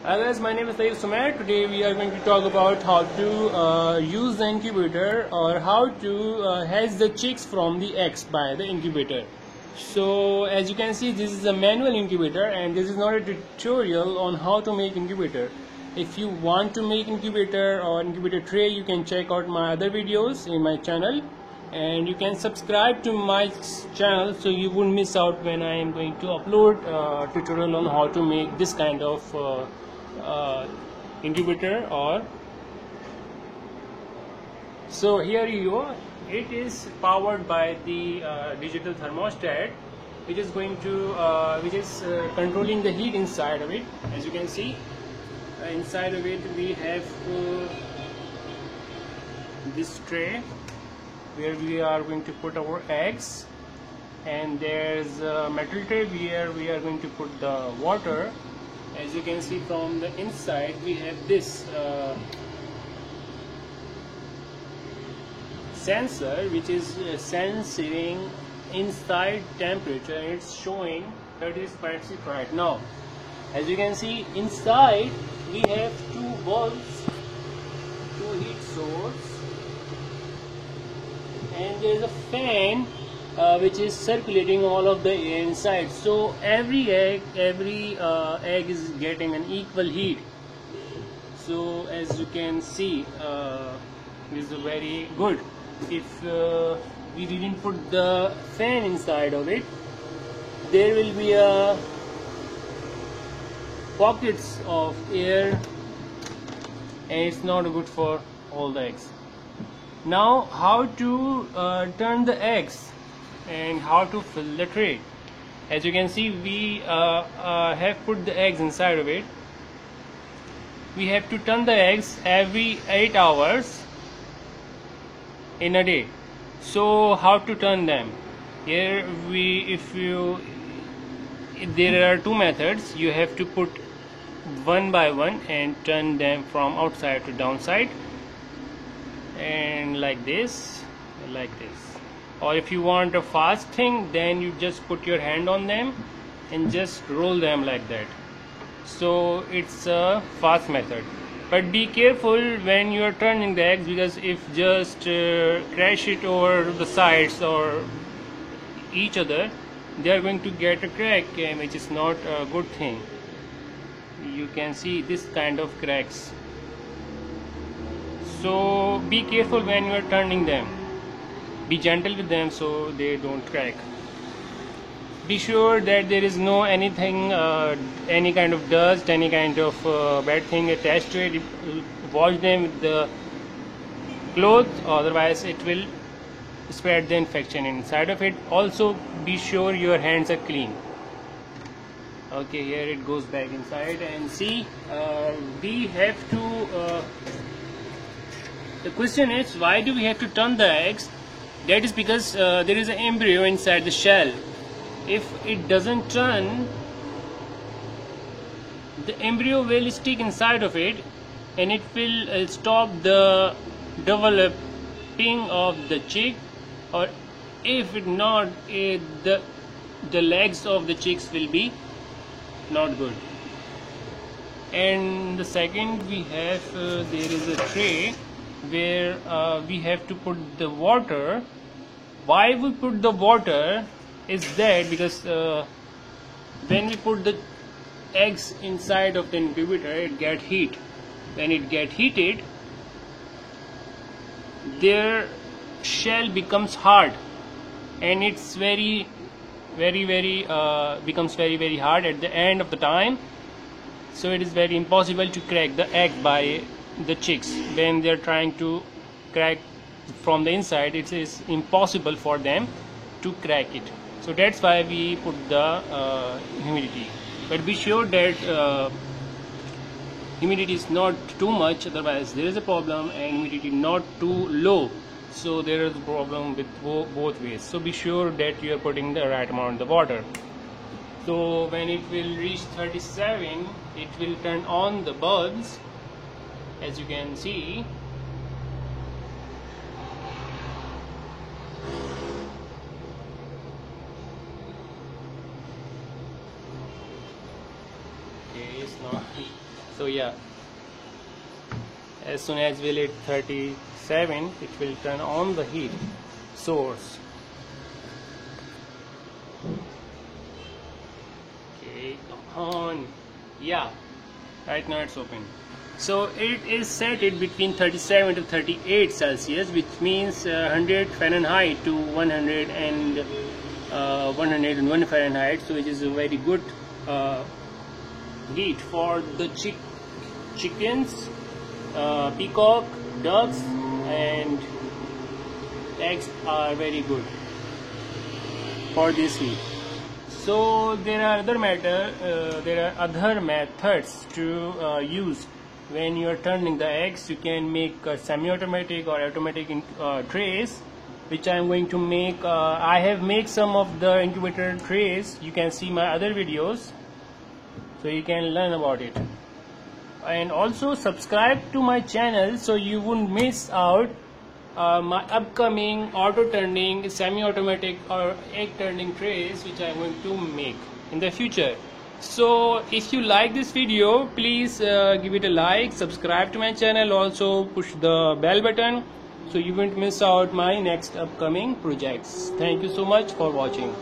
Hi guys, my name is Tayyib Sumer. Today we are going to talk about how to use the incubator or how to hatch the chicks from the eggs by the incubator. So as you can see, this is a manual incubator and this is not a tutorial on how to make incubator. If you want to make incubator or incubator tray, you can check out my other videos in my channel, and you can subscribe to my channel so you won't miss out when I am going to upload tutorial on how to make this kind of incubator. Or so here you go. It is powered by the digital thermostat, which is going to controlling the heat inside of it. As you can see, inside of it we have this tray where we are going to put our eggs, and there's a metal tray where we are going to put the water. As you can see from the inside, we have this sensor which is sensing inside temperature, and it's showing 36.6 right now. As you can see, inside we have two bulbs, two heat source, and there is a fan which is circulating all of the air inside. So every egg is getting an equal heat. So as you can see, this is very good. If we didn't put the fan inside of it, there will be pockets of air, and it's not good for all the eggs. Now, how to turn the eggs and how to fill the tray. As you can see, we have put the eggs inside of it. We have to turn the eggs every 8 hours in a day. So how to turn them? Here there are two methods. You have to put one by one and turn them from outside to downside, and like this, or if you want a fast thing, then you just put your hand on them and just roll them like that. So it's a fast method, but be careful when you are turning the eggs, because if just crash it over the sides or each other, they are going to get a crack, which is not a good thing. You can see this kind of cracks. So be careful when you are turning them. Be gentle with them so they don't crack. Be sure that there is no anything, any kind of dust, any kind of bad thing attached to it. Wash them with the cloth, otherwise it will spread the infection inside of it. Also be sure your hands are clean. Okay, here it goes back inside, and see, we have to the question is, why do we have to turn the eggs? That is because there is an embryo inside the shell. If it doesn't turn, the embryo will stick inside of it, and it will stop the developing of the chick, or if it not, the legs of the chicks will be not good. And the second, we have there is a tray where we have to put the water. Why we put the water is that because when we put the eggs inside of the incubator, it get heat. When it get heated, their shell becomes hard, and it's becomes very hard at the end of the time. So it is very impossible to crack the egg by the chicks. When they are trying to crack from the inside, it is impossible for them to crack it. So that's why we put the humidity. But be sure that humidity is not too much, otherwise there is a problem, and humidity not too low, so there is a problem with both ways. So be sure that you are putting the right amount of water. So when it will reach 37, it will turn on the bulbs, as you can see. Okay, it's not So yeah, as soon as we'll hit 37, it will turn on the heat source. Okay, come on. Yeah, right now it's open. So it is set it between 37 to 38 Celsius, which means 100 Fahrenheit to 101 Fahrenheit. So it is a very good heat for the chickens, peacock, ducks, and eggs are very good for this heat. So there are other methods to use when you are turning the eggs. You can make semi-automatic or automatic trays, which I am going to make. I have made some of the incubator trays. You can see my other videos, so you can learn about it. And also subscribe to my channel so you won't miss out my upcoming auto turning, semi-automatic or egg turning trays, which I am going to make in the future. So if you like this video, please give it a like, subscribe to my channel, also push the bell button so you won't miss out my next upcoming projects. Thank you so much for watching.